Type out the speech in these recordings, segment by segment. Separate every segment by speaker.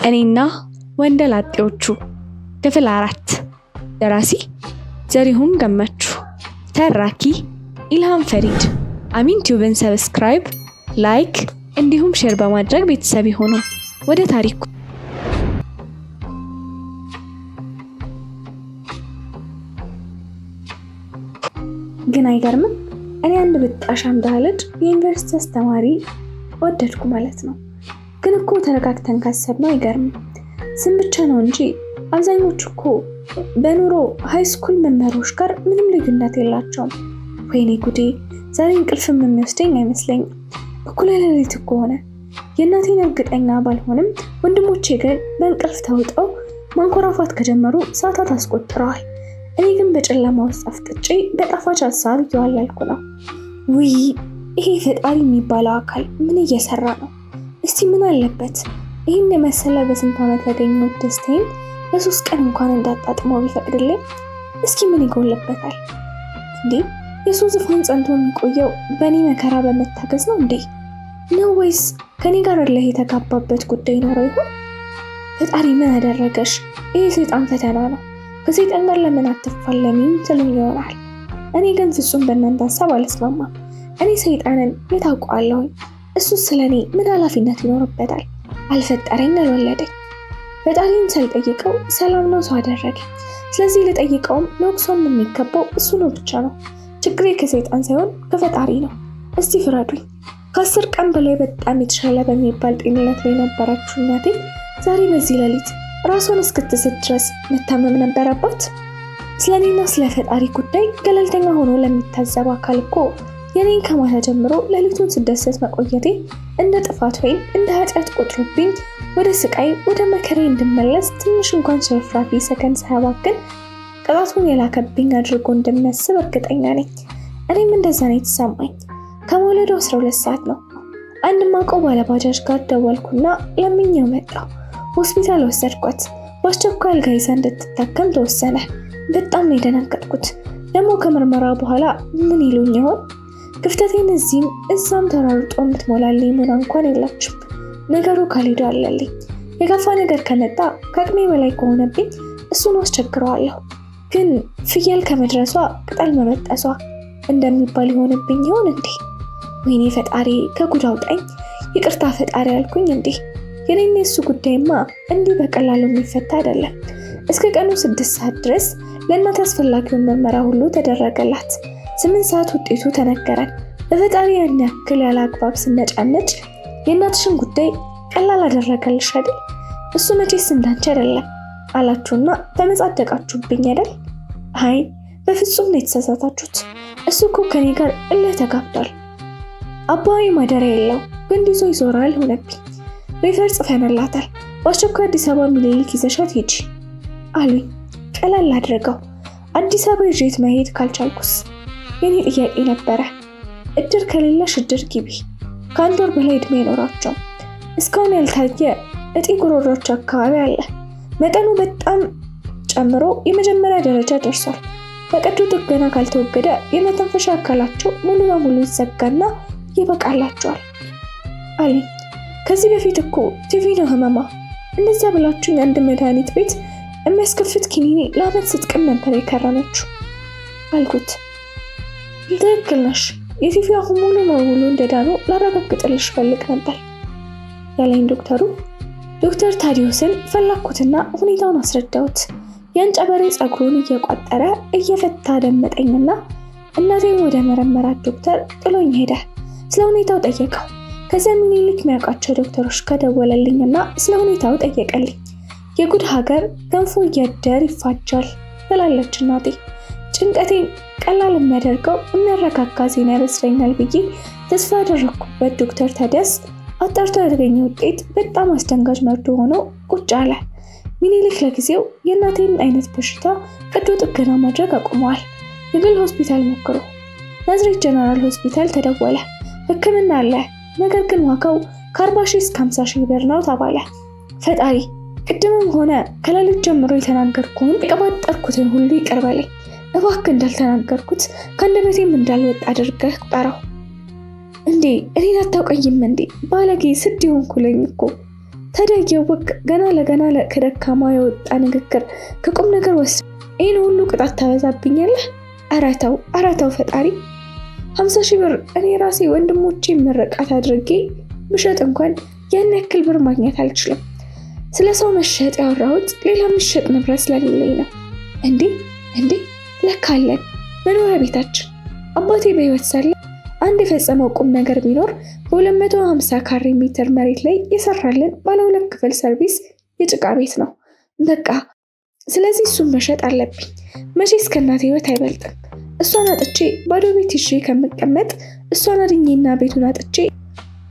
Speaker 1: እኔና ወንደላጤዎቹ ክፍል 4 ደራሲ ዘሪሁን ገመቹ ተራኪ ኢልሃም ፈሪድ አሚን ቲዩብን ሰብስክራይብ ላይክ እንዲሁም ሼር በማድረግ ቤተሰብ ይሁኑ ወደ ታሪኩ ግን አይገርምም እኔ አንድ ብጣሽ እንዳለች የዩኒቨርሲቲ አስተማሪ ወደድኩ ማለት ነው ግን እኮ ተረጋግተን ካሰብነው አይገርምም ስም ብቻ ነው እንጂ አብዛኞቹ እኮ በኑሮ ሃይስኩል መምህሮች ጋር ምንም ልዩነት የላቸውም ወይኔ ጉዴ ዛሬ እንቅልፍም የሚወስደኝ አይመስለኝም እኩለ ሌሊት እኮ ሆነ የእናቴን እርግጠኛ ባልሆንም ወንድሞቼ ግን በእንቅልፍ ተውጠው ማንኮራፋት ከጀመሩ ሰዓታት አስቆጥረዋል እኔ ግን በጨለማ ውስጥ አፍጥጬ በጣፋጭ ሀሳብ እየዋለልኩ ነው ውይ ይሄ ፈጣሪ የሚባለው አካል ምን እየሰራ ነው እስቲ ምን አለበት ይሄን የመሰለ በስንት ዓመት ያገኘሁት ደስታዬን በ3 ቀን እንኳን እንዳጣጥመው ቢፈቅድልኝ እስኪ ምን ይጎልበታል እንዴ የሱ ዙፋን ጸንቶ የሚቆየው በእኔ መከራ በመታገዝ ነው እንዴ ነው ወይስ ከኔ ጋር አለ የተጋባበት ጉዳይ ኖሮ ይሆን ፈጣሪ ምን አደረገሽ ይሄ ሰይጣን ፈተና ነው ከሰይጣን ጋር ለምን አትፋለሚም ትሉኝ ይሆናል እኔ ግን ፍጹም በእናንተ ሐሳብ አልስማማም እኔ ሰይጣንን የታውቀዋለሁ እሱ ስለኔ ምን ኃላፊነት ይኖርበታል አልፈጠረኝ አልወለደኝ ፈጣሪን ሳልጠይቀው ሰላም ነው ሰው አደረገኝ ስለዚህ ልጠይቀውም ለወቅሶም የሚገባው እሱ ነው ብቻ ነው ችግሬ ከሰይጣን ሳይሆን ከፈጣሪ ነው እስቲ ፍረዱኝ ከ10 ቀን በላይ በጣም የተሻለ በሚባል ጤንነት ላይ ነበረችው እናቴ ዛሬ በዚህ ሌሊት ራሷን እስክትስት ድረስ መታመም ነበረባት ስለኔና ስለ ፈጣሪ ጉዳይ ገለልተኛ ሆኖ ለሚታዘብ አካል እኮ የኔን ከማታ ጀምሮ ሌሊቱን ስደሰት መቆየቴ እንደ ጥፋት ወይም እንደ ኃጢአት ቆጥሮብኝ ወደ ስቃይ ወደ መከራ እንድመለስ ትንሽ እንኳን ሽርፍራፊ ሰከንድ ሳያባክን ቅጣቱን የላከብኝ አድርጎ እንደሚያስብ እርግጠኛ ነኝ እኔም እንደዛ ነው የተሰማኝ ከመውለዱ 12 ሰዓት ነው አንድ ማውቀው ባለባጃጅ ጋር ደወልኩና ለምኜው መጣሁ ሆስፒታል ወሰድኳት በአስቸኳይ አልጋ ይዛ እንድትታከም ተወሰነ በጣም ነው የደነገጥኩት ደግሞ ከምርመራ በኋላ ምን ይሉኝ ይሆን ክፍተቴን እዚህም እዛም ተራርጦ የምትሞላልኝ ምን እንኳን የላችም ነገሩ ካልሄዱ አለልኝ የከፋ ነገር ከመጣ ከአቅሜ በላይ ከሆነብኝ እሱን አስቸግረዋለሁ ግን ፍየል ከመድረሷ ቅጠል መበጠሷ እንደሚባል ይሆንብኝ ይሆን እንዴ ወይኔ ፈጣሪ ከጉድ አውጣኝ ይቅርታ ፈጣሪ አልኩኝ እንዴ የኔና የሱ ጉዳይማ እንዲህ በቀላሉ የሚፈታ አይደለም እስከ ቀኑ 6 ሰዓት ድረስ ለእናት አስፈላጊውን ምርመራ ሁሉ ተደረገላት 8 ሰዓት ውጤቱ ተነገረን በፈጣሪ ያን ያክል ያለ አግባብ ስነጫነጭ የእናትሽን ጉዳይ ቀላል አደረገልሽ አይደል እሱ መቼስ እንዳንቺ አይደለም አላችሁና ተመጻደቃችሁብኝ አይደል አይ በፍጹም ነው የተሳሳታችሁት እሱ እኮ ከኔ ጋር እልህ ተጋብቷል አባዬ ማደሪያ የለው ግን ይዞ ይዞራል ሆነብኝ ሪፈር ጽፈንላታል በአስቸኳይ አዲስ አበባ ሚኒሊክ ይዘሻት ሂጂ አሉኝ ቀላል አድርገው አዲስ አበባ ይዤት መሄድ ካልቻልኩስ የኔ ጥያቄ ነበረ እድር ከሌለሽ እድር ግቢ ከአንድ ወር በላይ እድሜ ይኖራቸው እስካሁን ያልታየ እጢ ጉሮሮች አካባቢ አለ መጠኑ በጣም ጨምሮ የመጀመሪያ ደረጃ ደርሷል በቀዶ ጥገና ካልተወገደ የመተንፈሻ አካላቸው ሙሉ በሙሉ ይዘጋና ይበቃላቸዋል አለኝ ከዚህ በፊት እኮ ቲቪ ነው ህመማ እንደዛ ብላችሁኝ አንድ መድኃኒት ቤት የሚያስከፍት ኪኒኒ ለአመት ስትቅም ነበር የከረመችው አልኩት ትክክል ነሽ የቲቪ አሁን ሙሉ በሙሉ እንደዳኑ ላረጋግጥልሽ ፈልግ ነበር ያለኝ ዶክተር ታዲዮስን ፈላኩትና ሁኔታውን አስረዳሁት የአንጨበሬ ጸጉሩን እየቋጠረ እየፈታ ደመጠኝና እናቴን ወደ መረመራት ዶክተር ጥሎኝ ሄደ ስለ ሁኔታው ጠየቀው ከዛ ሚኒሊክ የሚያውቃቸው ዶክተሮች ከደወለልኝና ስለ ሁኔታው ጠየቀልኝ የጉድ ሀገር ገንፎ እያደር ይፋጃል ትላለች እናቴ ጭንቀቴን ቀላል የሚያደርገው የሚያረጋጋ ዜና ይመስለኛል ብዬ ተስፋ ያደረኩበት ዶክተር ታዲያስ አጣርቶ ያገኘው ውጤት በጣም አስደንጋጭ መርዶ ሆኖ ቁጭ አለ ሚኒሊክ ለጊዜው የእናቴን አይነት በሽታ ቀዶ ጥገና ማድረግ አቁመዋል የግል ሆስፒታል ሞክሮ ናዝሬት ጀነራል ሆስፒታል ተደወለ ህክምና አለ ነገር ግን ዋጋው ከ40,000 እስከ 50,000 ብር ነው ተባለ ፈጣሪ ቅድምም ሆነ ከሌሊት ጀምሮ የተናገርኩትን የቀባጠርኩትን ሁሉ ይቅር በለኝ እባክህ እንዳልተናገርኩት ከአንደበቴም እንዳልወጣ አድርገህ ቁጠረው እንዴ እኔን አታውቀኝም እንዴ ባለጌ ስድ ይሆንኩልኝ እኮ ታዲያ እያወቅ ገና ለገና ከደካማ የወጣ ንግግር ከቁም ነገር ወስድ ይህን ሁሉ ቅጣት ታበዛብኛለህ? ኧረ ተው ፈጣሪ። 50,000 ብር እኔ ራሴ ወንድሞቼ ምርቃት አድርጌ ብሸጥ እንኳን ያን ያክል ብር ማግኘት አልችልም። ስለ ሰው መሸጥ ያወራሁት ሌላ የሚሸጥ ንብረት ስለሌለኝ ነው። እንዴ ለካ አለን መኖሪያ ቤታችን። አባቴ በህይወት ሳለ አንድ የፈጸመው ቁም ነገር ቢኖር በ250 ካሬ ሜትር መሬት ላይ የሰራልን ባለ 2 ክፍል ሰርቪስ የጭቃ ቤት ነው። በቃ ስለዚህ እሱን መሸጥ አለብኝ። መቼስ ከእናቴ ህይወት አይበልጥም። እሷን አጥቼ ባዶ ቤት ይዤ ከምቀመጥ እሷን አድኜና ቤቱን አጥቼ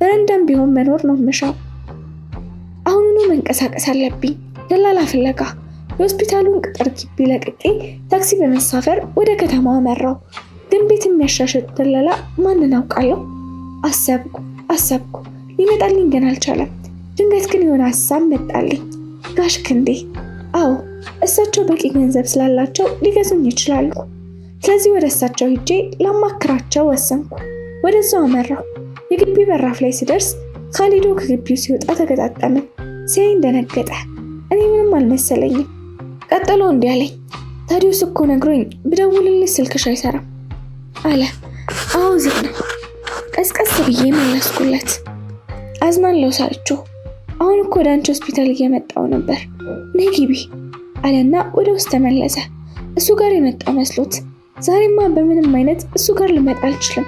Speaker 1: በረንዳም ቢሆን መኖር ነው የምሻው። አሁኑኑ መንቀሳቀስ አለብኝ። ደላላ ፍለጋ። የሆስፒታሉን ቅጥር ግቢ ለቅቄ ታክሲ በመሳፈር ወደ ከተማው አመራው። ግን ቤት የሚያሻሽጥ ደላላ ማንን አውቃለሁ? አሰብኩ። ሊመጣልኝ ግን አልቻለም። ድንገት ግን የሆነ ሀሳብ መጣልኝ። ጋሽ ክንዴ። አዎ እሳቸው በቂ ገንዘብ ስላላቸው ሊገዙኝ ይችላሉ። ስለዚህ ወደ እሳቸው ሂጄ ላማክራቸው ወሰንኩ። ወደዛው አመራው። የግቢ በራፍ ላይ ስደርስ ካሊዶ ከግቢው ሲወጣ ተገጣጠምን። ሲያየኝ ደነገጠ። እኔ ምንም አልመሰለኝም። ቀጥሎ እንዲህ አለኝ። ታዲዮስ እኮ ነግሮኝ ብደውልልሽ ስልክሽ አይሰራም አለ። አዎ ዝግ ነው። ቀስቀስ ብዬ መለስኩለት። አዝናለሁ ሳልቾ። አሁን እኮ ወደ አንቺ ሆስፒታል እየመጣው ነበር። ነይ ግቢ አለና ወደ ውስጥ ተመለሰ። እሱ ጋር የመጣው መስሎት። ዛሬማ በምንም አይነት እሱ ጋር ልመጣ አልችልም።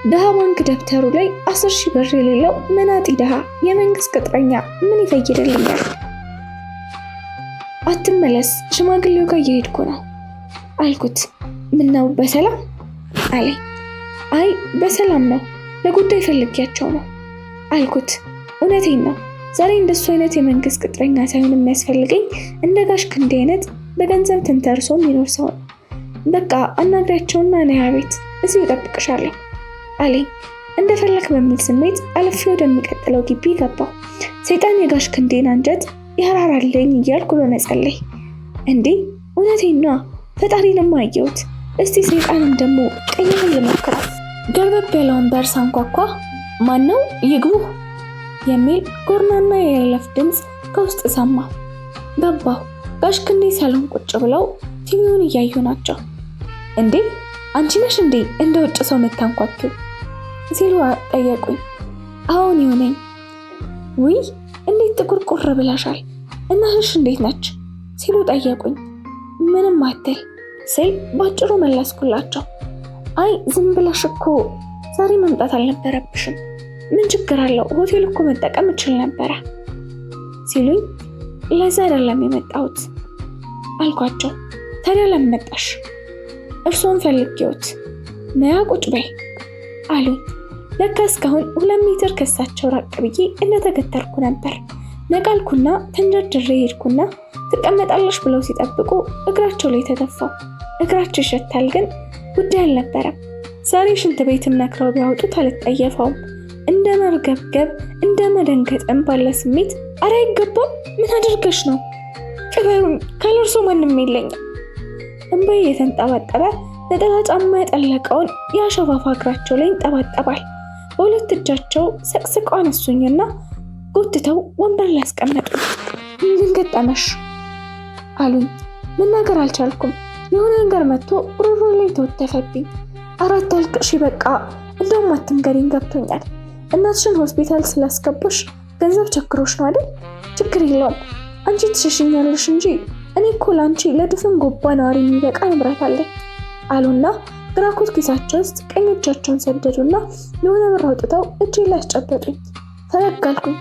Speaker 1: ደሃ ባንክ ደብተሩ ላይ 10,000 ብር የሌለው መናጢ ደሃ የመንግስት ቅጥረኛ ምን ይፈይድልኛል? አትመለስ፣ ሽማግሌው ጋር እየሄድኩ ነው አልኩት። ምነው በሰላም አለኝ። አይ በሰላም ነው፣ ለጉዳይ ፈልጊያቸው ነው አልኩት። እውነቴን ነው። ዛሬ እንደሱ አይነት የመንግስት ቅጥረኛ ሳይሆን የሚያስፈልገኝ እንደ ጋሽ ክንዴ አይነት በገንዘብ ተንተርሶ የሚኖር ሰው ነው። በቃ አናግሪያቸውና ነይ ቤት፣ እዚሁ እጠብቅሻለሁ አለኝ። እንደፈለክ በሚል ስሜት አልፌ ወደሚቀጥለው ግቢ ገባሁ። ሰይጣን የጋሽ ክንዴን አንጀት ያራራልኝ እያልኩ በመጸለይ እንዴ እውነቴን ነው፣ ፈጣሪንም አየሁት። እስቲ ሰይጣንም ደግሞ ቀይሩን ልሞክረው። ገርበብ ያለውን በር ሳንኳኳ ማነው ይግቡ የሚል ጎርናና የይለፍ ድምፅ ከውስጥ ሰማሁ። ገባሁ። ጋሽ ክንዴ ሳሎን ቁጭ ብለው ቲቪውን እያዩ ናቸው። እንዴ አንቺ ነሽ እንዴ እንደ ውጭ ሰው መታንኳኪው ሲሉ ጠየቁኝ። አሁን ይሁነኝ። ውይ እንዴት ጥቁር ቁር ብለሻል፣ እናትሽ እንዴት ነች ሲሉ ጠየቁኝ። ምንም አትል ስል ባጭሩ መለስኩላቸው። አይ ዝም ብለሽ እኮ ዛሬ መምጣት አልነበረብሽም፣ ምን ችግር አለው? ሆቴል እኮ መጠቀም እችል ነበረ ሲሉኝ ለዛ አይደለም የመጣሁት አልኳቸው። ታዲያ ለምን መጣሽ? እርሶን ፈልጌዎት። ነያ ቁጭ በይ አሉኝ። ለካ እስካሁን 2 ሜትር ከሳቸው ራቅ ብዬ እንደተገተርኩ ነበር። ነቃልኩና ተንደርድሬ ሄድኩና ትቀመጣለሽ ብለው ሲጠብቁ እግራቸው ላይ ተደፋው። እግራቸው ይሸታል ግን ጉዳይ አልነበረም። ዛሬ ሽንት ቤትም ነክረው ቢያወጡት አልጠየፈውም። እንደ መርገብገብ እንደ መደንገጥም ባለ ስሜት አረ አይገባም፣ ምን አድርገሽ ነው? ቅበሩኝ፣ ካለርሶ ማንም የለኝም። እንባዬ የተንጠባጠበ ነጠላ ጫማ ያጠለቀውን የአሸፋፋ እግራቸው ላይ ይንጠባጠባል። በሁለት እጃቸው ሰቅስቀው አነሱኝና ጎትተው ወንበር ላይ አስቀመጡኝ። ምን ገጠመሽ አሉኝ። መናገር አልቻልኩም። የሆነ ነገር መጥቶ ሩሩ ላይ ተወተፈብኝ። አራት አልቅሽ በቃ፣ እንደውም አትንገሪኝ፣ ገብቶኛል። እናትሽን ሆስፒታል ስላስገባሽ ገንዘብ ቸግሮሽ ነው አይደል? ችግር የለውም፣ አንቺ ትሸሽኛለሽ እንጂ እኔ እኮ ለአንቺ ለድፍን ጎባ ነዋሪ የሚበቃ ንብረት አለኝ አሉና ግራ ኮት ኪሳቸው ውስጥ ቀኝ እጃቸውን ሰደዱና የሆነ ብር አውጥተው እጄ ላይ አስጨበጡኝ። ፈገግ አልኩኝ።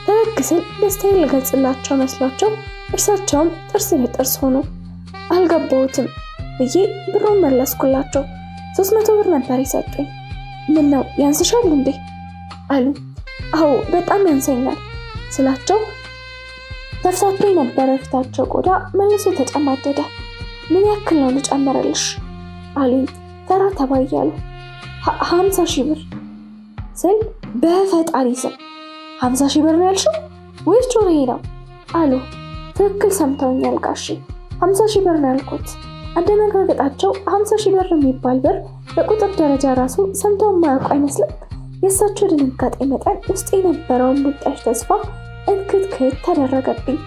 Speaker 1: ፈገግ ስል ደስታዬን ልገልጽላቸው መስሏቸው እርሳቸውም ጥርስ ለጥርስ ሆኑ። አልገባሁትም ብዬ ብሩን መለስኩላቸው። 300 ብር ነበር የሰጡኝ። ምን ነው ያንስሻል እንዴ አሉ። አዎ በጣም ያንሰኛል ስላቸው ተፍሳቶ የነበረ ፊታቸው ቆዳ መልሶ ተጨማደደ። ምን ያክል ነው ልጨምርልሽ አሉኝ። ተራ ተባያሉ። 50,000 ብር ስል በፈጣሪ ስም 50,000 ብር ነው ያልሽው ወይስ ጮሬ ነው አሉ። ትክክል ሰምተውኛል ጋሼ፣ 50,000 ብር ነው ያልኩት። አደነጋገጣቸው 50,000 ብር የሚባል ብር በቁጥር ደረጃ ራሱ ሰምተው የማያውቁ አይመስልም። የእሳቸው ድንጋጤ መጠን ውስጥ የነበረውን ሙጣሽ ተስፋ እንክትክት ተደረገብኝ።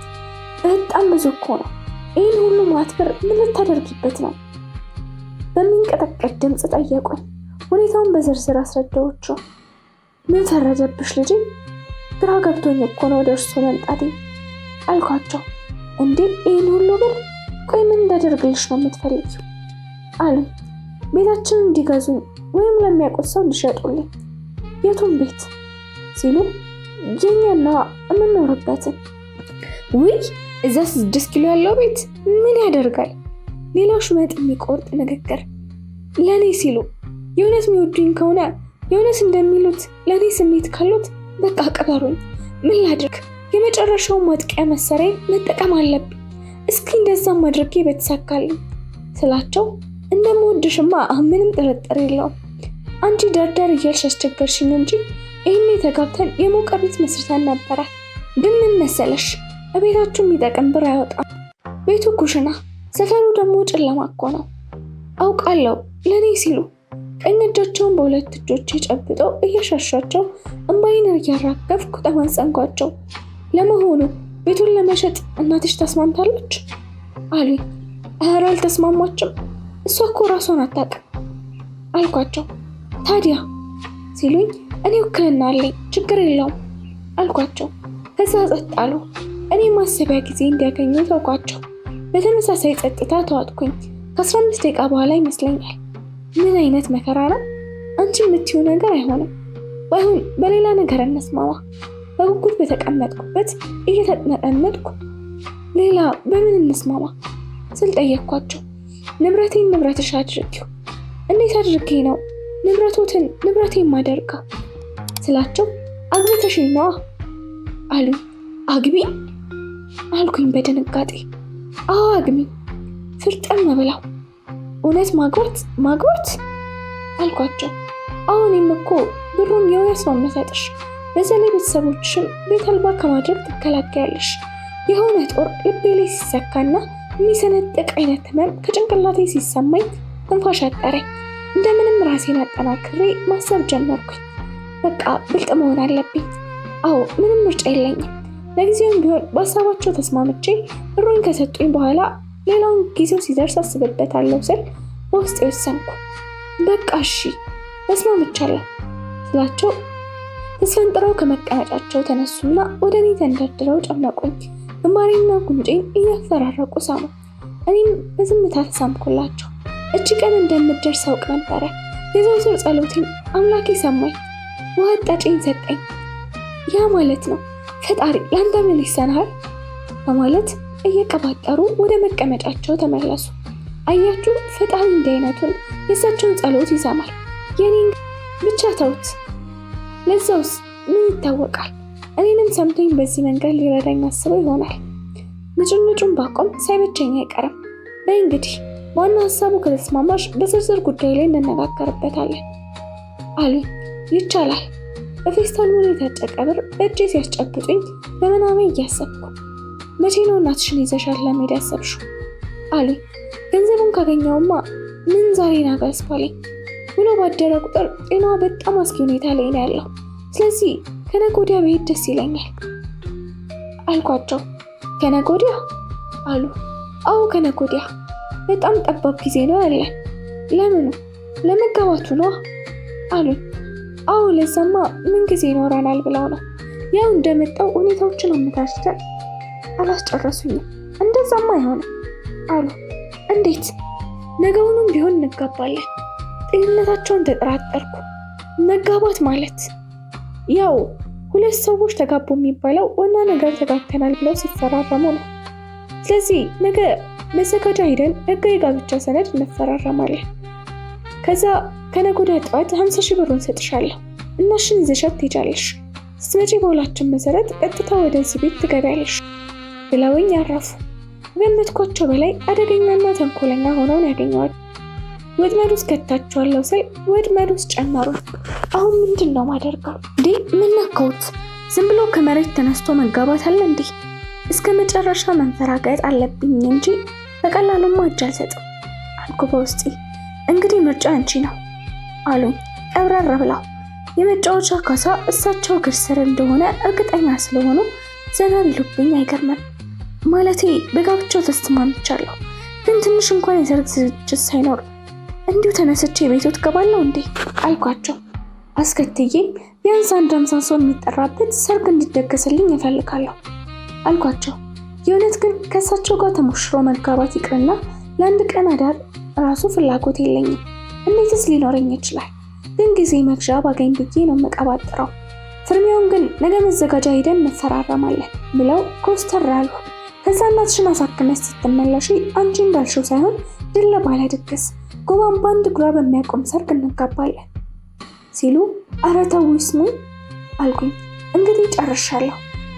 Speaker 1: በጣም ብዙ እኮ ነው። ይህን ሁሉ ማትበር ምን ልታደርጊበት ነው? በሚንቀጠቀጥ ድምፅ ጠየቁኝ። ሁኔታውን በዝርዝር አስረዳኋቸው። ምን ፈረደብሽ ልጄ? ግራ ገብቶኝ እኮ ነው ወደ እርሱ መምጣቴ አልኳቸው። እንዴ ይህን ሁሉ ብር? ቆይ ምን እንዳደርግልሽ ነው የምትፈልጊው? አሉኝ። ቤታችንን እንዲገዙኝ ወይም ለሚያውቁት ሰው እንዲሸጡልኝ። የቱን ቤት ሲሉ የኛና የምንኖርበትን። ውይ እዛ 6 ኪሎ ያለው ቤት ምን ያደርጋል? ሌላው ሽመጥ የሚቆርጥ ንግግር። ለኔ ሲሉ የእውነት የሚወዱኝ ከሆነ የእውነት እንደሚሉት ለኔ ስሜት ካሉት በቃ ቅበሩኝ። ምን ላድርግ? የመጨረሻው ማጥቂያ መሳሪያ መጠቀም አለብኝ። እስኪ እንደዛም አድርጌ በተሳካልኝ ስላቸው እንደምወድሽማ ምንም ጥርጥር የለውም። አንቺ ደርደር እያልሽ አስቸገርሽኝ እንጂ ይህኔ ተጋብተን የሞቀ ቤት መስርተን ነበረ። ግን ምን መሰለሽ ቤታችሁ የሚጠቅም ብር አይወጣም። ቤቱ ኩሽና፣ ሰፈሩ ደግሞ ጨለማ እኮ ነው። አውቃለሁ ለኔ ሲሉ ቀኝ እጃቸውን በሁለት እጆቼ ጨብጠው እያሻሻቸው እንባዬን እያራገፍኩ ተማጸንኳቸው። ለመሆኑ ቤቱን ለመሸጥ እናትሽ ተስማምታለች አሉኝ። ኧረ አልተስማማችም፣ እሷ እኮ ራሷን አታውቅም አልኳቸው። ታዲያ ሲሉኝ እኔ ውክልና አለኝ ችግር የለውም አልኳቸው። ከዛ ጸጥ አሉ። እኔ ማሰቢያ ጊዜ እንዲያገኙ ተውኳቸው። በተመሳሳይ ጸጥታ ተዋጥኩኝ። ከ15 ደቂቃ በኋላ ይመስለኛል። ምን አይነት መከራ ነው! አንቺ የምትይው ነገር አይሆንም። ባይሆን በሌላ ነገር እንስማማ። በጉጉት በተቀመጥኩበት እየተጠነጠነጥኩ ሌላ በምን እንስማማ ስል ጠየቅኳቸው። ንብረቴን ንብረትሽ አድርጊው። እንዴት አድርጌ ነው ንብረቶትን ንብረቴን ማደርገው ስላቸው አግብተሽኝ ነዋ አሉኝ። አግቢ አልኩኝ በድንጋጤ። አዎ አግቢ ፍርጠም ብለው። እውነት ማግባት አልኳቸው። አሁንም እኮ ብሩን የእውነት ነው የምሰጥሽ። በዛ ላይ ቤተሰቦችሽን ቤት አልባ ከማድረግ ትከላከያለሽ። የሆነ ጦር ልቤ ላይ ሲሰካና የሚሰነጥቅ አይነት ህመም ከጭንቅላቴ ሲሰማኝ ትንፋሽ አጠረኝ። እንደምንም ራሴን አጠናክሬ ማሰብ ጀመርኩኝ። በቃ ብልጥ መሆን አለብኝ። አዎ ምንም ምርጫ የለኝም። ለጊዜውም ቢሆን በሀሳባቸው ተስማምቼ ብሩን ከሰጡኝ በኋላ ሌላውን ጊዜው ሲደርስ አስብበታለሁ ስል በውስጤ ወሰንኩ። በቃ እሺ ተስማምቻለሁ ስላቸው ተስፈንጥረው ከመቀመጫቸው ተነሱና ወደ እኔ ተንደርድረው ጨመቁኝ። ግንባሬና ጉንጬን እያፈራረቁ ሳሙ። እኔም በዝምታ ተሳምኩላቸው። እቺ ቀን እንደምትደርስ አውቅ ነበረ። የዘወትር ጸሎቴን አምላኬ ሰማኝ። ውሃ አጣጬን ሰጠኝ። ያ ማለት ነው ፈጣሪ ያንተ ምን ይሰናል በማለት እየቀባጠሩ ወደ መቀመጫቸው ተመለሱ። አያችሁ ፈጣሪ እንዲህ አይነቱን የእሳቸውን ጸሎት ይሰማል። የኔን ብቻ ተውት። ለዛውስ ምን ይታወቃል? እኔንም ሰምቶኝ በዚህ መንገድ ሊረዳኝ አስበው ይሆናል። ንጭንጩን ባቆም ሳይመቸኝ አይቀርም። በይ እንግዲህ ዋና ሀሳቡ ከተስማማሽ በዝርዝር ጉዳይ ላይ እንነጋገርበታለን አሉኝ። ይቻላል። በፌስታል ሙሉ የታጨቀ ብር በእጄ ሲያስጨብጡኝ በመናሜ እያሰብኩ መቼ ነው እናትሽን ይዘሻል ለመሄድ ያሰብሽው አሉኝ። ገንዘቡን ካገኘውማ ምን ዛሬ ናጋ ያስባለኝ። ውሎ ባደረ ቁጥር ጤናዋ በጣም አስጊ ሁኔታ ላይ ነው ያለው። ስለዚህ ከነገ ወዲያ ብሄድ ደስ ይለኛል አልኳቸው። ከነገ ወዲያ አሉ። አዎ ከነገ ወዲያ። በጣም ጠባብ ጊዜ ነው ያለን። ለምኑ? ለመጋባቱ ነው አሉኝ። አዎ ለዛማ ምን ጊዜ ይኖረናል ብለው ነው። ያው እንደመጣው ሁኔታዎችን አመቻችተን አላስጨረሱኝም። እንደዛማ አይሆንም አሉ። እንዴት? ነገውንም ቢሆን እንጋባለን። ጤንነታቸውን ተጠራጠርኩ። መጋባት ማለት ያው ሁለት ሰዎች ተጋቡ የሚባለው ዋና ነገር ተጋብተናል ብለው ሲፈራረሙ ነው። ስለዚህ ነገ መዘጋጃ ሄደን ህጋዊ ጋብቻ ሰነድ እንፈራረማለን። ከዛ ከነገ ወዲያ ጠዋት 50 ሺህ ብሩን ሰጥሻለሁ። እናሽን ይዘሻት ትሄጃለሽ። ስትመጪ በውላችን መሰረት ቀጥታ ወደዚህ ቤት ትገቢያለሽ ብለውኝ ያረፉ። ገመትኳቸው በላይ አደገኛና ተንኮለኛ ሆነው ያገኘዋል። ወጥመድ ውስጥ ከታችኋለሁ ስል ወጥመድ ውስጥ ጨመሩ። አሁን ምንድን ነው ማደርገው? እንዴ ምን ነካሁት? ዝም ብሎ ከመሬት ተነስቶ መጋባት አለ እንዴ? እስከ መጨረሻ መንፈራገጥ አለብኝ እንጂ በቀላሉማ እጅ አልሰጥም አልኩ በውስጤ። እንግዲህ ምርጫ አንቺ ነው አሉኝ ቀብረር ብለው። የመጫወቻ ካሳ እሳቸው እግር ስር እንደሆነ እርግጠኛ ስለሆኑ ዘና ቢሉብኝ አይገርምም። ማለቴ በጋብቻው ተስማምቻለሁ፣ ግን ትንሽ እንኳን የሰርግ ዝግጅት ሳይኖር እንዲሁ ተነስቼ ቤቱ ትገባለሁ እንዴ አልኳቸው። አስከትዬም ቢያንስ 150 ሰው የሚጠራበት ሰርግ እንዲደገስልኝ እፈልጋለሁ አልኳቸው። የእውነት ግን ከእሳቸው ጋር ተሞሽሮ መጋባት ይቅርና ለአንድ ቀን አዳር ራሱ ፍላጎት የለኝም። እንዴትስ ሊኖረኝ ይችላል? ግን ጊዜ መግዣ ባገኝ ብዬ ነው መቀባጥረው። ፍርሚያውን ግን ነገ መዘጋጃ ሄደን እንፈራረማለን ብለው ኮስተር አሉ። ከዛ እናትሽን አሳክመሽ ስትመለሺ አንቺ እንዳልሽው ሳይሆን ድል ባለ ድግስ ጎባን ባንድ እግሯ በሚያቆም ሰርግ እንጋባለን ሲሉ ኧረ ተው ይስሙኝ አልኩኝ። እንግዲህ ጨርሻለሁ፣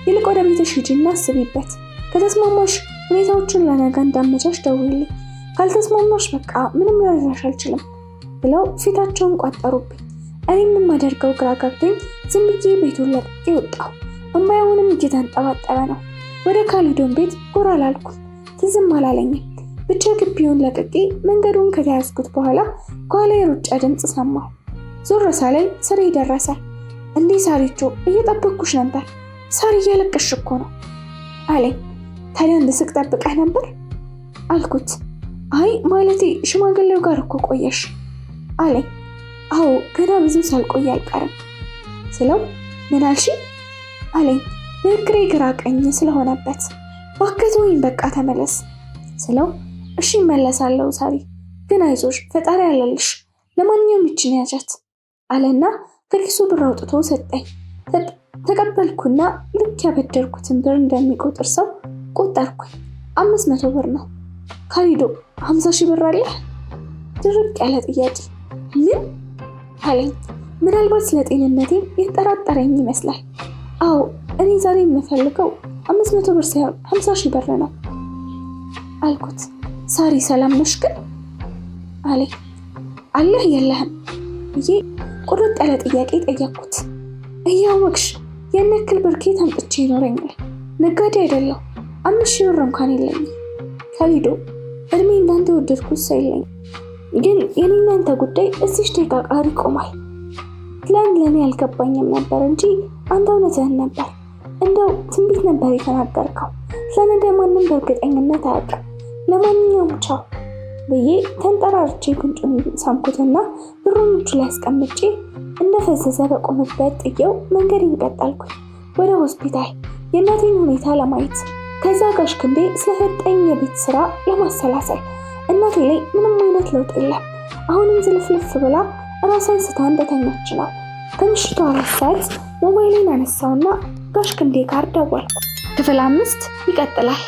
Speaker 1: ይልቅ ወደ ቤትሽ ሂጂና አስቢበት። ከተስማማሽ ሁኔታዎችን ለነገ እንዳመቻች ደውይልኝ፣ ካልተስማማሽ በቃ ምንም ላደርግልሽ አልችልም ብለው ፊታቸውን ቋጠሩብኝ። እኔም የማደርገው ግራ ገብቶኝ ዝም ብዬ ቤቱን ለቅቄ ወጣሁ። እማየውንም እየተንጠባጠበ ነው። ወደ ካሊዶን ቤት ጎራ አላልኩም፣ ትዝም አላለኝም። ብቻ ግቢውን ለቅቄ መንገዱን ከተያዝኩት በኋላ ከኋላ የሩጫ ድምፅ ሰማሁ። ዞር ሳላይ ሳሪ ደረሰ። እንዴ ሳሪቾ እየጠበቅኩሽ ነበር፣ ሳሪ እያለቀስሽ እኮ ነው አለኝ። ታዲያ እንድስቅ ጠብቀህ ነበር አልኩት። አይ ማለቴ ሽማግሌው ጋር እኮ ቆየሽ አለኝ። አዎ ገና ብዙ ሳልቆይ አልቀርም ስለው ምን አልሽ አለኝ። ንግግሬ ግራ ቀኝ ስለሆነበት ባከት ወይም በቃ ተመለስ ስለው እሺ እመለሳለሁ ሳሪ፣ ግን አይዞሽ ፈጣሪ ያለልሽ፣ ለማንኛውም ይችን ያዣት አለና ከኪሱ ብር አውጥቶ ሰጠኝ። ተቀበልኩና ልክ ያበደርኩትን ብር እንደሚቆጥር ሰው ቆጠርኩኝ። 500 ብር ነው። ካሊዶ 50 ሺህ ብር አለ? ድርቅ ያለ ጥያቄ። ምን አለኝ። ምናልባት ስለ ጤንነቴ የተጠራጠረኝ ይመስላል። አዎ እኔ ዛሬ የምፈልገው 500 ብር ሳይሆን 50 ሺህ ብር ነው አልኩት። ሳሪ ሰላም ነሽ ግን አለኝ። አለህ የለህም ብዬ ቁርጥ ያለ ጥያቄ ጠየቅኩት። እያወቅሽ ያን ያክል ብር ከየት አምጥቼ ይኖረኛል? ነጋዴ አይደለሁ፣ 5 ሺህ ብር እንኳን የለኝም። ካሊዶ እድሜ እንዳንተ ወደድኩት ሰው የለኝም፣ ግን የኔ እናንተ ጉዳይ እዚህ ደቂቃ ይቆማል። ትላንት ለእኔ አልገባኝም ነበር እንጂ አንተ እውነትህን ነበር። እንደው ትንቢት ነበር የተናገርከው። ስለነገ ማንም በእርግጠኝነት አያውቅም። ለማንኛውም ቻው ብዬ ተንጠራርቼ ጉንጩን ሳምኩትና ብሩን እጁ ላይ አስቀምጬ እንደፈዘዘ በቆመበት ጥዬው መንገዴን ቀጠልኩኝ ወደ ሆስፒታል የእናቴን ሁኔታ ለማየት፣ ከዛ ጋሽ ክንዴ ስለሰጠኝ የቤት ስራ ለማሰላሰል። እናቴ ላይ ምንም አይነት ለውጥ የለም። አሁንም ዝልፍልፍ ብላ ራሷን ስታ እንደተኛች ነው። ከምሽቱ 4 ሰዓት ሞባይሌን አነሳውና ጋሽ ክንዴ ጋር ደወልኩ። ክፍል 5 ይቀጥላል።